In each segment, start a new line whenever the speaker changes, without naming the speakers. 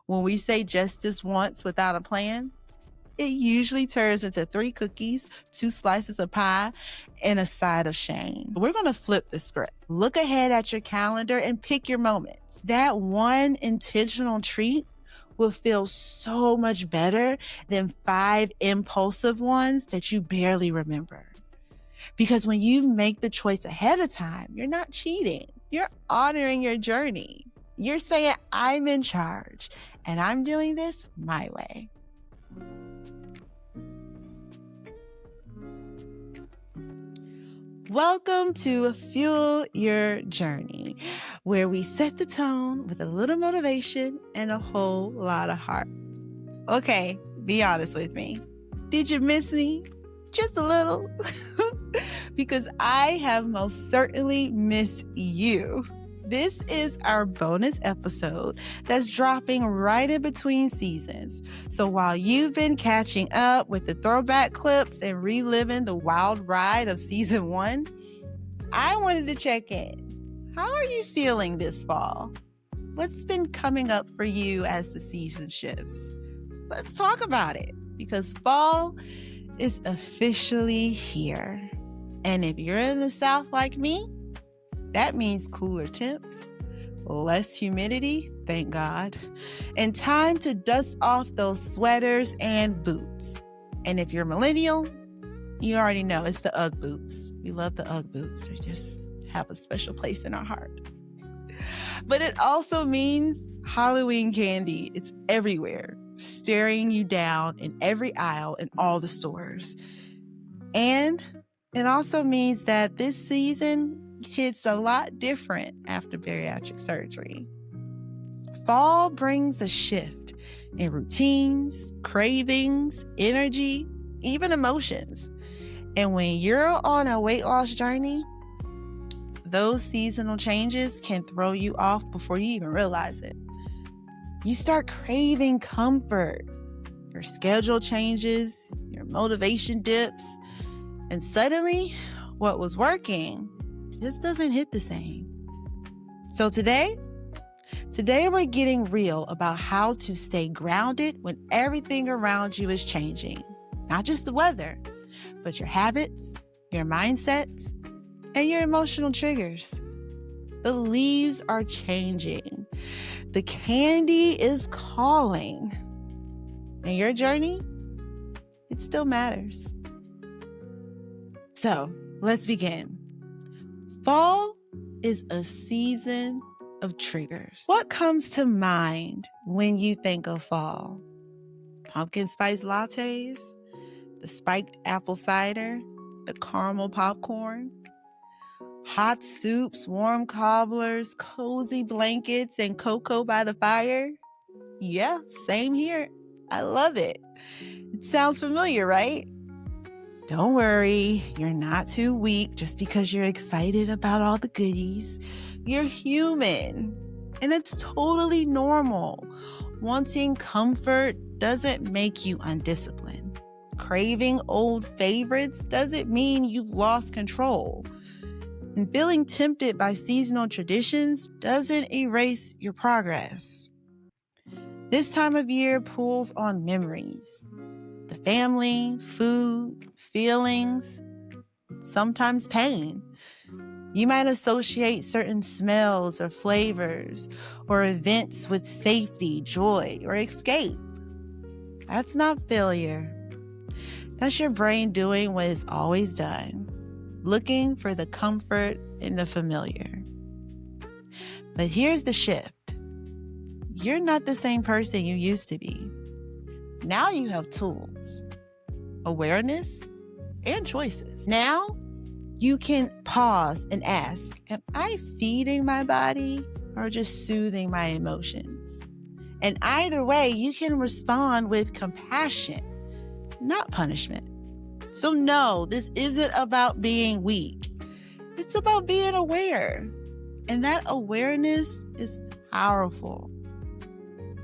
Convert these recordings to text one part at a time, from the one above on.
When we say just this once without a plan, it usually turns into 3 cookies, 2 slices of pie, and a side of shame. We're going to flip the script. Look ahead at your calendar and pick your moments. That one intentional treat will feel so much better than 5 impulsive ones that you barely remember. Because when you make the choice ahead of time, you're not cheating. You're honoring your journey. You're saying, I'm in charge, and I'm doing this my way. Welcome to Fuel Your Journey, where we set the tone with a little motivation and a whole lot of heart. Okay, be honest with me. Did you miss me? Just a little? Because I have most certainly missed you. This is our bonus episode that's dropping right in between seasons. So while you've been catching up with the throwback clips and reliving the wild ride of season 1, I wanted to check in. How are you feeling this fall? What's been coming up for you as the season shifts? Let's talk about it, because fall is officially here. And if you're in the South like me, that means cooler temps, less humidity, thank God, and time to dust off those sweaters and boots. And if you're millennial, you already know it's the Ugg boots. We love the Ugg boots. They just have a special place in our heart. But it also means Halloween candy. It's everywhere, staring you down in every aisle in all the stores. And it also means that this season hits a lot different after bariatric surgery. Fall brings a shift in routines, cravings, energy, even emotions. And when you're on a weight loss journey, those seasonal changes can throw you off before you even realize it. You start craving comfort. Your schedule changes, your motivation dips, and suddenly what was working just doesn't hit the same. So today we're getting real about how to stay grounded when everything around you is changing. Not just the weather, but your habits, your mindsets, and your emotional triggers. The leaves are changing. The candy is calling. And your journey, it still matters. So let's begin. Fall is a season of triggers. What comes to mind when you think of fall? Pumpkin spice lattes, the spiked apple cider, the caramel popcorn, hot soups, warm cobblers, cozy blankets, and cocoa by the fire? Yeah, same here. I love it. It sounds familiar, right? Don't worry, you're not too weak just because you're excited about all the goodies. You're human, and it's totally normal. Wanting comfort doesn't make you undisciplined. Craving old favorites doesn't mean you've lost control. And feeling tempted by seasonal traditions doesn't erase your progress. This time of year pulls on memories. The family, food, feelings, sometimes pain. You might associate certain smells or flavors or events with safety, joy, or escape. That's not failure. That's your brain doing what it's always done, looking for the comfort in the familiar. But here's the shift. You're not the same person you used to be. Now you have tools, awareness, and choices. Now you can pause and ask, am I feeding my body or just soothing my emotions? And either way, you can respond with compassion, not punishment. So no, this isn't about being weak. It's about being aware. And that awareness is powerful.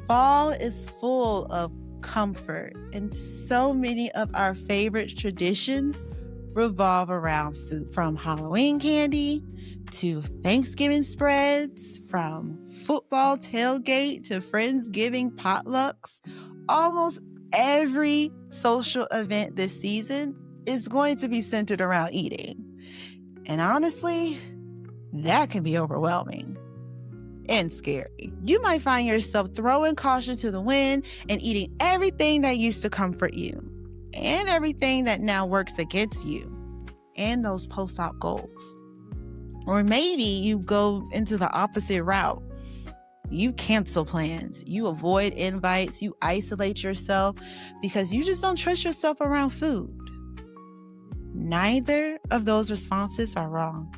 Fall is full of comfort, and so many of our favorite traditions revolve around food, from Halloween candy to Thanksgiving spreads, from football tailgate to Friendsgiving potlucks. Almost every social event this season is going to be centered around eating. And honestly, that can be overwhelming and scary. You might find yourself throwing caution to the wind and eating everything that used to comfort you and everything that now works against you and those post-op goals. Or maybe you go into the opposite route. You cancel plans, you avoid invites, you isolate yourself because you just don't trust yourself around food. Neither of those responses are wrong,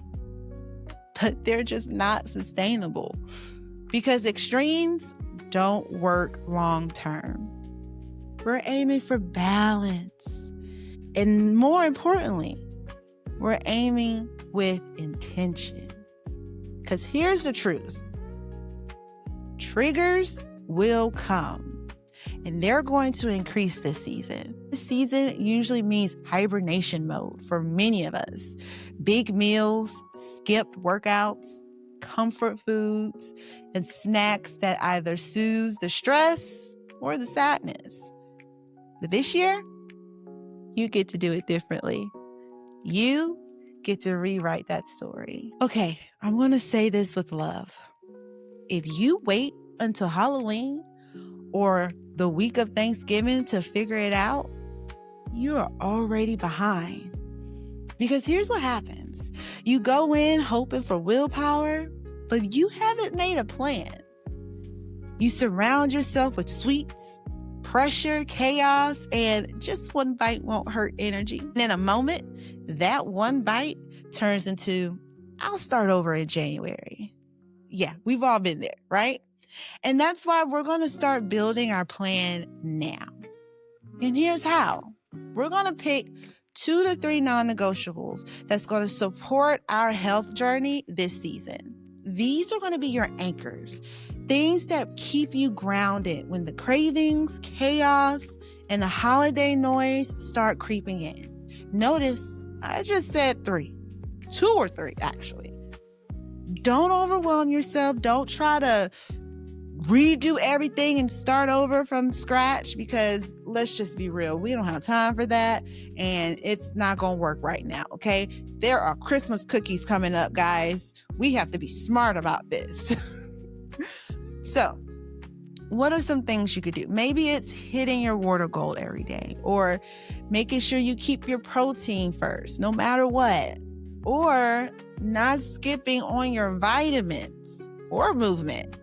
but they're just not sustainable because extremes don't work long term. We're aiming for balance. And more importantly, we're aiming with intention. Because here's the truth. Triggers will come, and they're going to increase this season. This season usually means hibernation mode for many of us. Big meals, skipped workouts, comfort foods, and snacks that either soothe the stress or the sadness. But this year, you get to do it differently. You get to rewrite that story. Okay, I'm going to say this with love. If you wait until Halloween or the week of Thanksgiving to figure it out, you are already behind. Because here's what happens. You go in hoping for willpower, but you haven't made a plan. You surround yourself with sweets, pressure, chaos, and just one bite won't hurt energy. And in a moment, that one bite turns into, I'll start over in January. Yeah, we've all been there, right? And that's why we're going to start building our plan now. And here's how. We're going to pick 2 to 3 non-negotiables that's going to support our health journey this season. These are going to be your anchors, things that keep you grounded when the cravings, chaos, and the holiday noise start creeping in. Notice, I just said 3, 2 or 3 actually. Don't overwhelm yourself. Don't try to redo everything and start over from scratch because let's just be real. We don't have time for that and it's not going to work right now, okay? There are Christmas cookies coming up, guys. We have to be smart about this. So, what are some things you could do? Maybe it's hitting your water goal every day or making sure you keep your protein first, no matter what, or not skipping on your vitamins or movement.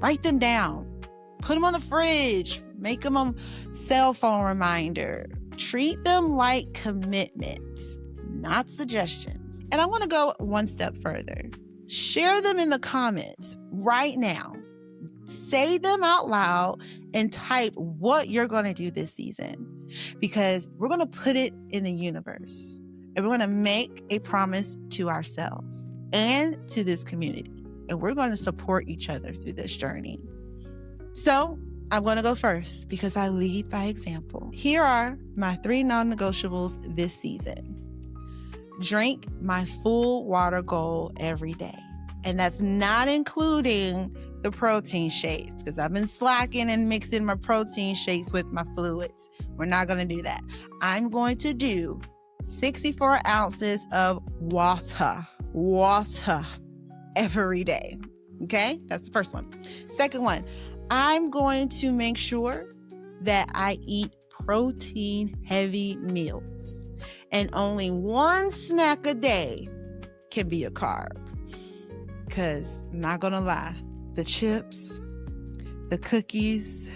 Write them down. Put them on the fridge. Make them a cell phone reminder. Treat them like commitments, not suggestions. And I want to go one step further. Share them in the comments right now. Say them out loud and type what you're going to do this season because we're going to put it in the universe and we're going to make a promise to ourselves and to this community. And we're going to support each other through this journey. So I'm going to go first because I lead by example. Here are my 3 non-negotiables this season. Drink my full water goal every day. And that's not including the protein shakes because I've been slacking and mixing my protein shakes with my fluids. We're not going to do that. I'm going to do 64 ounces of water every day. Okay, that's the first one. Second one, I'm going to make sure that I eat protein heavy meals and only 1 snack a day can be a carb. Because I'm not gonna lie, the chips, the cookies,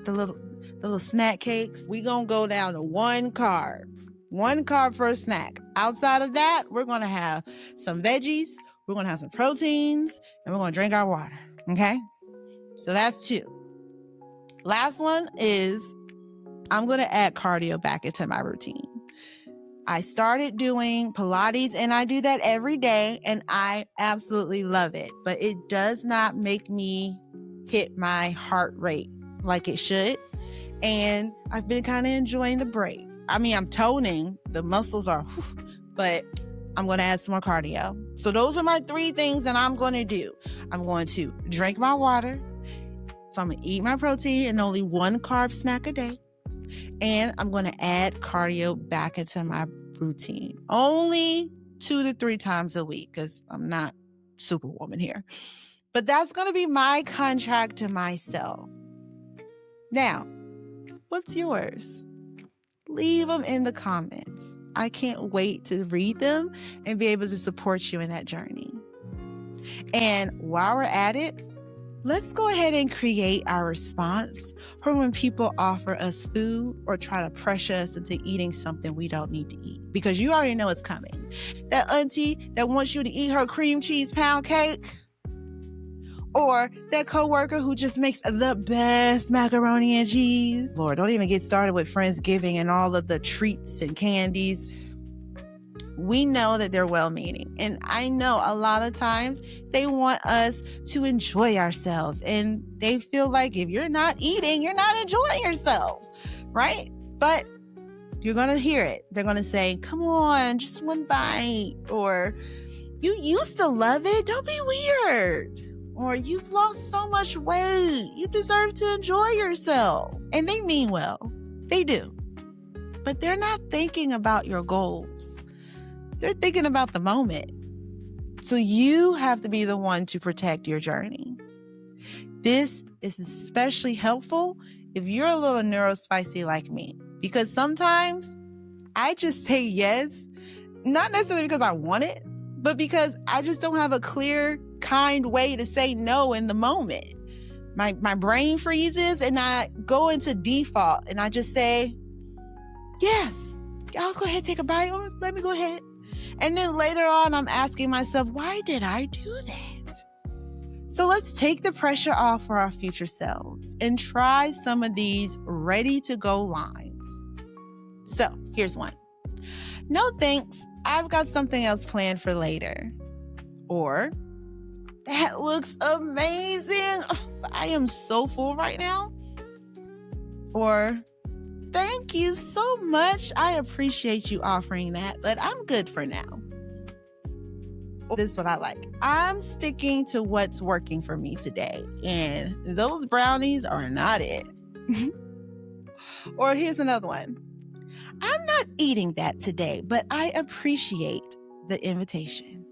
the little snack cakes, we gonna go down to 1 carb for a snack. Outside of that, we're gonna have some veggies, we're gonna have some proteins, and we're gonna drink our water, okay? So that's 2. Last one is I'm gonna add cardio back into my routine. I started doing Pilates and I do that every day and I absolutely love it, but it does not make me hit my heart rate like it should. And I've been kind of enjoying the break. I'm toning. The muscles are, but I'm going to add some more cardio. So those are my 3 things that I'm going to do. I'm going to drink my water. So I'm going to eat my protein and only 1 carb snack a day. And I'm going to add cardio back into my routine. Only 2 to 3 times a week because I'm not superwoman here. But that's going to be my contract to myself. Now, what's yours? Leave them in the comments. I can't wait to read them and be able to support you in that journey. And while we're at it, let's go ahead and create our response for when people offer us food or try to pressure us into eating something we don't need to eat. Because you already know it's coming. That auntie that wants you to eat her cream cheese pound cake, or that coworker who just makes the best macaroni and cheese. Lord, don't even get started with Friendsgiving and all of the treats and candies. We know that they're well-meaning. And I know a lot of times they want us to enjoy ourselves. And they feel like if you're not eating, you're not enjoying yourselves, right? But you're going to hear it. They're going to say, come on, just 1 bite. Or you used to love it. Don't be weird. Or you've lost so much weight. You deserve to enjoy yourself. And they mean well. They do. But they're not thinking about your goals. They're thinking about the moment. So you have to be the one to protect your journey. This is especially helpful if you're a little neurospicy like me. Because sometimes I just say yes, not necessarily because I want it, but because I just don't have a clear, kind way to say no in the moment. My brain freezes and I go into default and I just say, yes, I'll go ahead and take a bite, or let me go ahead. And then later on, I'm asking myself, why did I do that? So let's take the pressure off for our future selves and try some of these ready-to-go lines. So here's one. No thanks, I've got something else planned for later. Or, that looks amazing. I am so full right now. Or, thank you so much. I appreciate you offering that, but I'm good for now. This is what I like. I'm sticking to what's working for me today, and those brownies are not it. Or here's another one. I'm not eating that today, but I appreciate the invitation.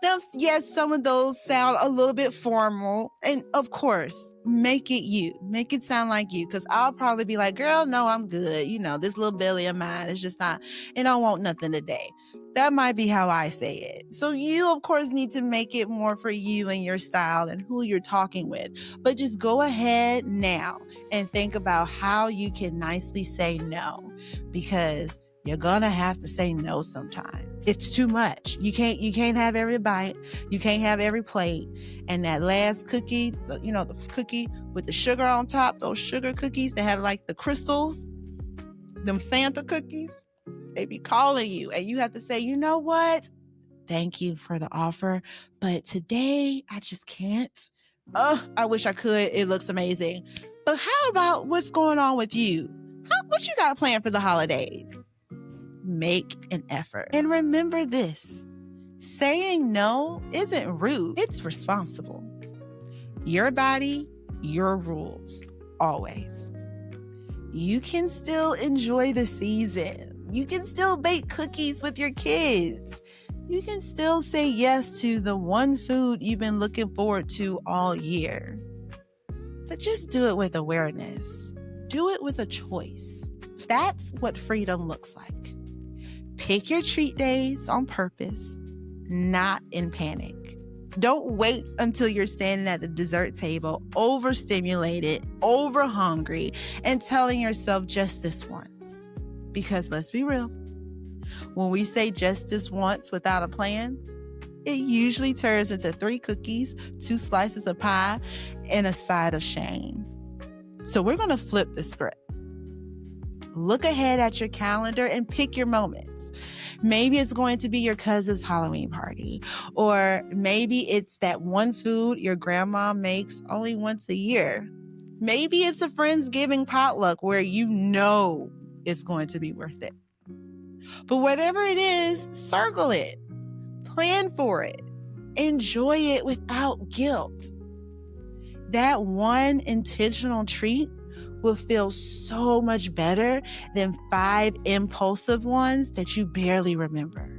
Now, yes, some of those sound a little bit formal. And of course, make it you. Make it sound like you. Because I'll probably be like, girl, no, I'm good. You know, this little belly of mine is just not, and I don't want nothing today. That might be how I say it. So you, of course, need to make it more for you and your style and who you're talking with. But just go ahead now and think about how you can nicely say no. Because you're gonna have to say no sometime. It's too much. You can't have every bite. You can't have every plate. And that last cookie, the cookie with the sugar on top, those sugar cookies that have like the crystals, them Santa cookies, they be calling you. And you have to say, you know what? Thank you for the offer, but today I just can't. I wish I could. It looks amazing. But how about what's going on with you? What you got planned for the holidays? Make an effort. And remember this, saying no isn't rude, it's responsible. Your body, your rules, always. You can still enjoy the season. You can still bake cookies with your kids. You can still say yes to the one food you've been looking forward to all year. But just do it with awareness. Do it with a choice. That's what freedom looks like. Pick your treat days on purpose, not in panic. Don't wait until you're standing at the dessert table, overstimulated, over hungry, and telling yourself just this once. Because let's be real, when we say just this once without a plan, it usually turns into 3 cookies, 2 slices of pie, and a side of shame. So we're going to flip the script. Look ahead at your calendar and pick your moments. Maybe it's going to be your cousin's Halloween party, or maybe it's that one food your grandma makes only once a year. Maybe it's a Friendsgiving potluck where you know it's going to be worth it. But whatever it is, circle it, plan for it, enjoy it without guilt. That one intentional treat will feel so much better than 5 impulsive ones that you barely remember.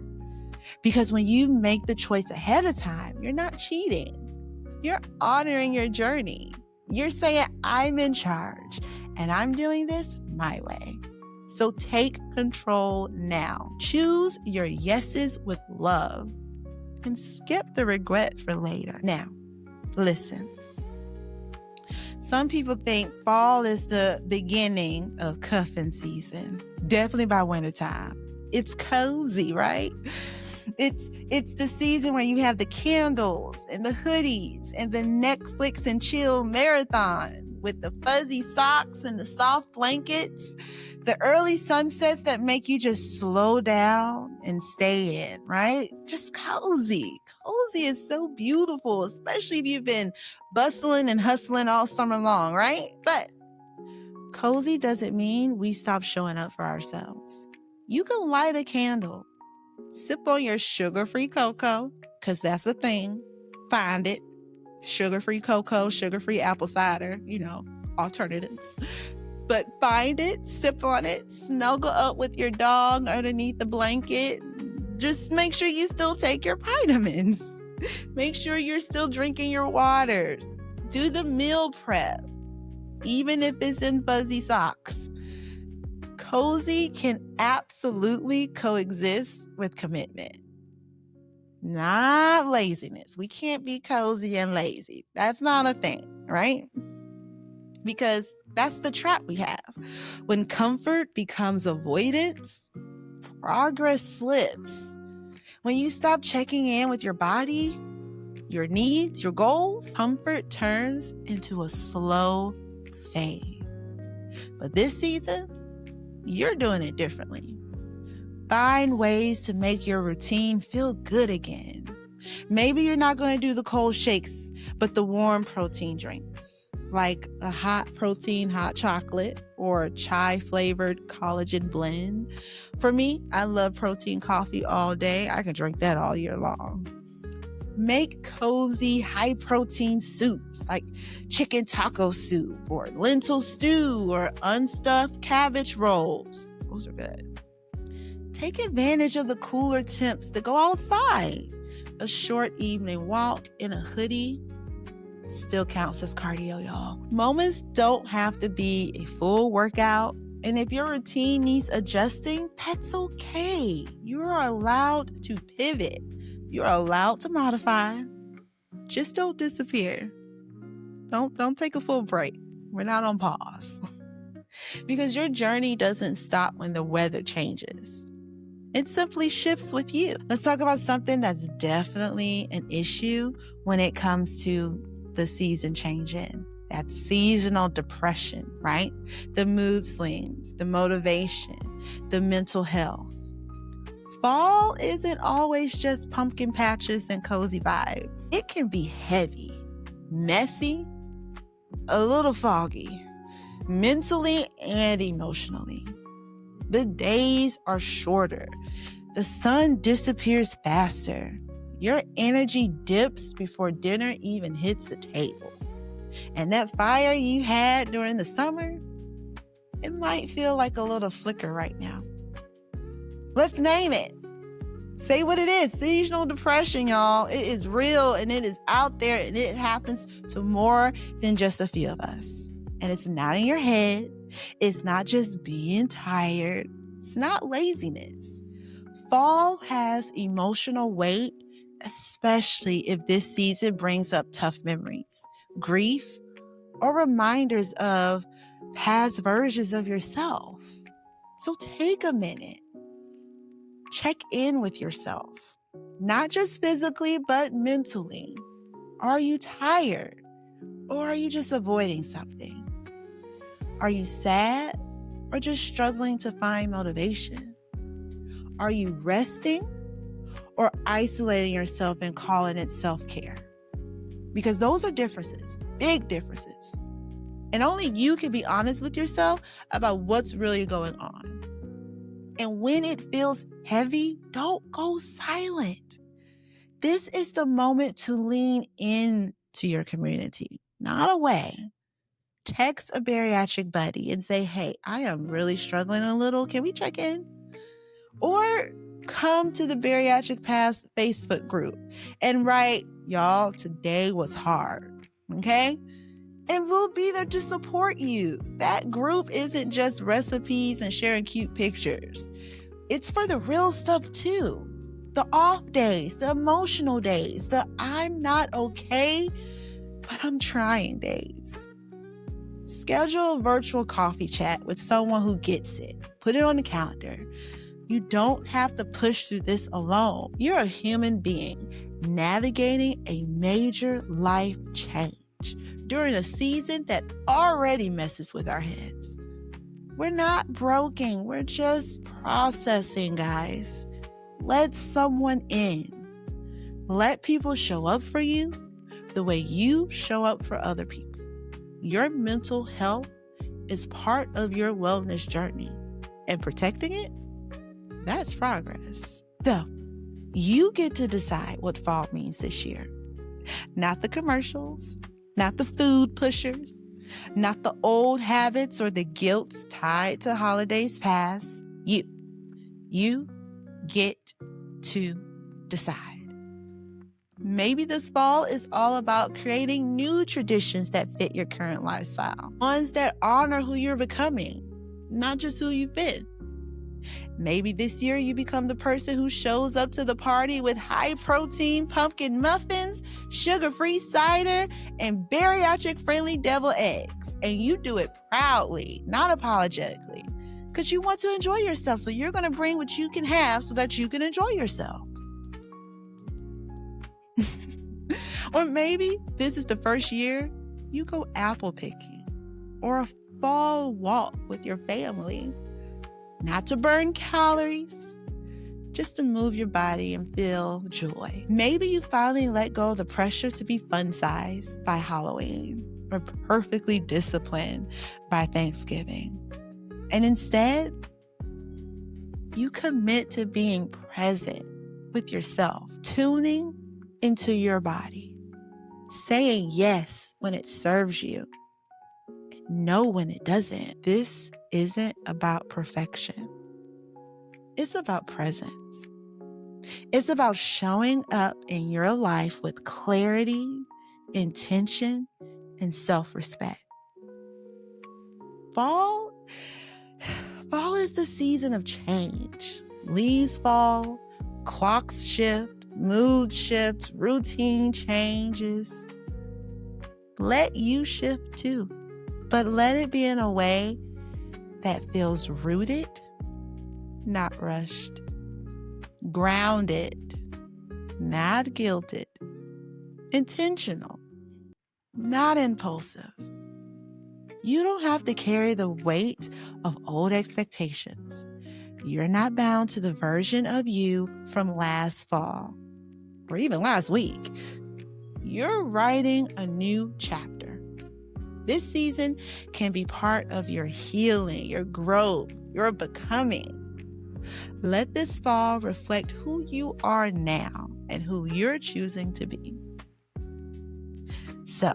Because when you make the choice ahead of time, you're not cheating. You're honoring your journey. You're saying, I'm in charge and I'm doing this my way. So take control now. Choose your yeses with love and skip the regret for later. Now, listen. Some people think fall is the beginning of cuffing season. Definitely by wintertime. It's cozy, right? It's the season where you have the candles and the hoodies and the Netflix and chill marathon with the fuzzy socks and the soft blankets, the early sunsets that make you just slow down and stay in, right? Just cozy. Cozy is so beautiful, especially if you've been bustling and hustling all summer long, right? But cozy doesn't mean we stop showing up for ourselves. You can light a candle, sip on your sugar-free cocoa, because that's a thing. Find it. Sugar-free cocoa, sugar-free apple cider, alternatives. But find it, sip on it, snuggle up with your dog underneath the blanket. Just make sure you still take your vitamins. Make sure you're still drinking your water. Do the meal prep, even if it's in fuzzy socks. Cozy can absolutely coexist with commitment. Not laziness. We can't be cozy and lazy. That's not a thing, right? Because that's the trap we have. When comfort becomes avoidance, progress slips. When you stop checking in with your body, your needs, your goals, comfort turns into a slow fade. But this season, you're doing it differently. Find ways to make your routine feel good again. Maybe you're not going to do the cold shakes, but the warm protein drinks, like a hot protein hot chocolate or chai flavored collagen blend. For me, I love protein coffee all day. I can drink that all year long. Make cozy high protein soups like chicken taco soup or lentil stew or unstuffed cabbage rolls. Those are good. Take advantage of the cooler temps to go outside. A short evening walk in a hoodie still counts as cardio, y'all. Moments don't have to be a full workout. And if your routine needs adjusting, that's okay. You are allowed to pivot. You're allowed to modify. Just don't disappear. Don't take a full break. We're not on pause. Because your journey doesn't stop when the weather changes. It simply shifts with you. Let's talk about something that's definitely an issue when it comes to the season changing. That's seasonal depression, right? The mood swings, the motivation, the mental health. Fall isn't always just pumpkin patches and cozy vibes. It can be heavy, messy, a little foggy, mentally and emotionally. The days are shorter. The sun disappears faster. Your energy dips before dinner even hits the table. And that fire you had during the summer, it might feel like a little flicker right now. Let's name it. Say what it is. Seasonal depression, y'all. It is real and it is out there and it happens to more than just a few of us. And it's not in your head. It's not just being tired. It's not laziness. Fall has emotional weight, especially if this season brings up tough memories, grief, or reminders of past versions of yourself. So take a minute. Check in with yourself, not just physically, but mentally. Are you tired? Or are you just avoiding something? Are you sad or just struggling to find motivation? Are you resting or isolating yourself and calling it self-care? Because those are differences, big differences. And only you can be honest with yourself about what's really going on. And when it feels heavy, don't go silent. This is the moment to lean into your community, not away. Text a bariatric buddy and say, hey, I am really struggling a little. Can we check in? Or come to the Bariatric Paths Facebook group and write, y'all, today was hard, okay? And we'll be there to support you. That group isn't just recipes and sharing cute pictures. It's for the real stuff too. The off days, the emotional days, the I'm not okay, but I'm trying days. Schedule a virtual coffee chat with someone who gets it. Put it on the calendar. You don't have to push through this alone. You're a human being navigating a major life change during a season that already messes with our heads. We're not broken. We're just processing, guys. Let someone in. Let people show up for you the way you show up for other people. Your mental health is part of your wellness journey, and protecting it, that's progress. So, you get to decide what fall means this year. Not the commercials, not the food pushers, not the old habits or the guilts tied to holidays past. You get to decide. Maybe this fall is all about creating new traditions that fit your current lifestyle. Ones that honor who you're becoming, not just who you've been. Maybe this year you become the person who shows up to the party with high-protein pumpkin muffins, sugar-free cider, and bariatric-friendly deviled eggs. And you do it proudly, not apologetically, because you want to enjoy yourself. So you're going to bring what you can have so that you can enjoy yourself. Or maybe this is the first year you go apple picking or a fall walk with your family. Not to burn calories, just to move your body and feel joy. Maybe you finally let go of the pressure to be fun-sized by Halloween or perfectly disciplined by Thanksgiving. And instead, you commit to being present with yourself, tuning into your body, saying yes when it serves you, and no when it doesn't. This isn't about perfection. It's about presence. It's about showing up in your life with clarity, intention, and self-respect. Fall is the season of change. Leaves fall, clocks shift, mood shifts, routine changes. Let you shift too, but let it be in a way that feels rooted, not rushed, grounded, not guilted, intentional, not impulsive. You don't have to carry the weight of old expectations. You're not bound to the version of you from last fall or even last week. You're writing a new chapter. This season can be part of your healing, your growth, your becoming. Let this fall reflect who you are now and who you're choosing to be. So,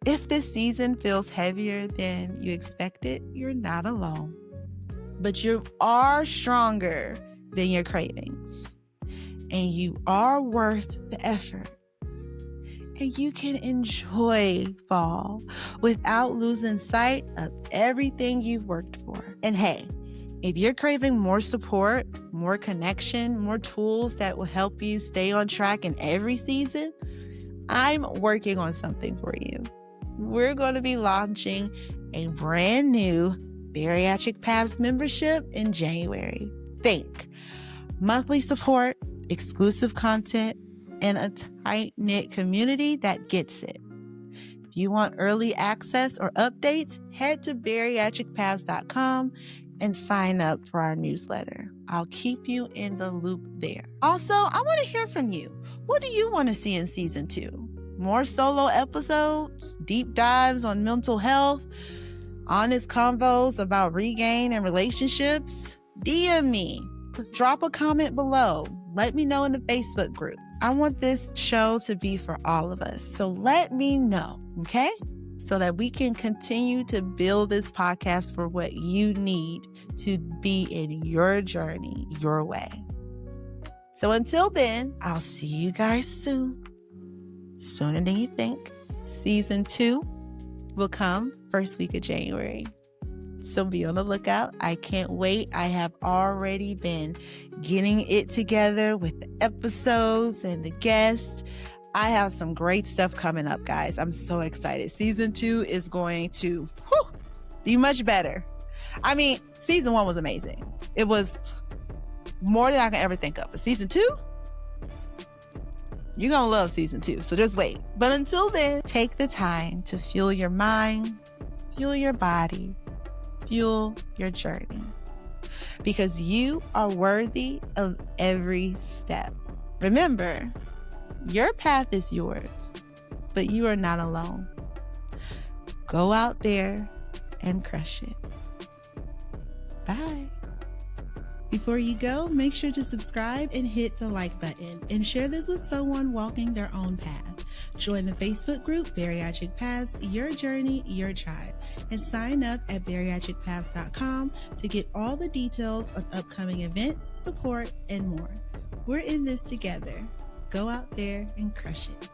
if this season feels heavier than you expected, you're not alone. But you are stronger than your cravings. And you are worth the effort. And you can enjoy fall without losing sight of everything you've worked for. And hey, if you're craving more support, more connection, more tools that will help you stay on track in every season, I'm working on something for you. We're going to be launching a brand new Bariatric Paths membership in January. Think monthly support, exclusive content, and a tight-knit community that gets it. If you want early access or updates, head to bariatricpaths.com and sign up for our newsletter. I'll keep you in the loop there. Also, I want to hear from you. What do you want to see in season 2? more solo episodes, deep dives on mental health, honest convos about regain and relationships, DM me. Drop a comment below. Let me know in the Facebook group. I want this show to be for all of us. So let me know, okay? So that we can continue to build this podcast for what you need to be in your journey, your way. So until then, I'll see you guys soon. Sooner than you think. Season 2 will come first week of January. So be on the lookout. I can't wait. I have already been getting it together with the episodes and the guests. I have some great stuff coming up, guys. I'm so excited. Season 2 is going to be much better. I mean, season 1 was amazing. It was more than I can ever think of. But season 2, you're going to love season 2. So just wait. But until then, take the time to fuel your mind, fuel your body, fuel your journey, because you are worthy of every step. Remember, your path is yours, but you are not alone. Go out there and crush it. Bye. Before you go, make sure to subscribe and hit the like button and share this with someone walking their own path. Join the Facebook group Bariatric Paths, Your Journey, Your Tribe, and sign up at bariatricpaths.com to get all the details on upcoming events, support, and more. We're in this together. Go out there and crush it.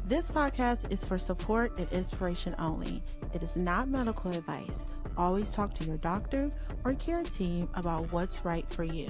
This podcast is for support and inspiration only. It is not medical advice. Always talk to your doctor or care team about what's right for you.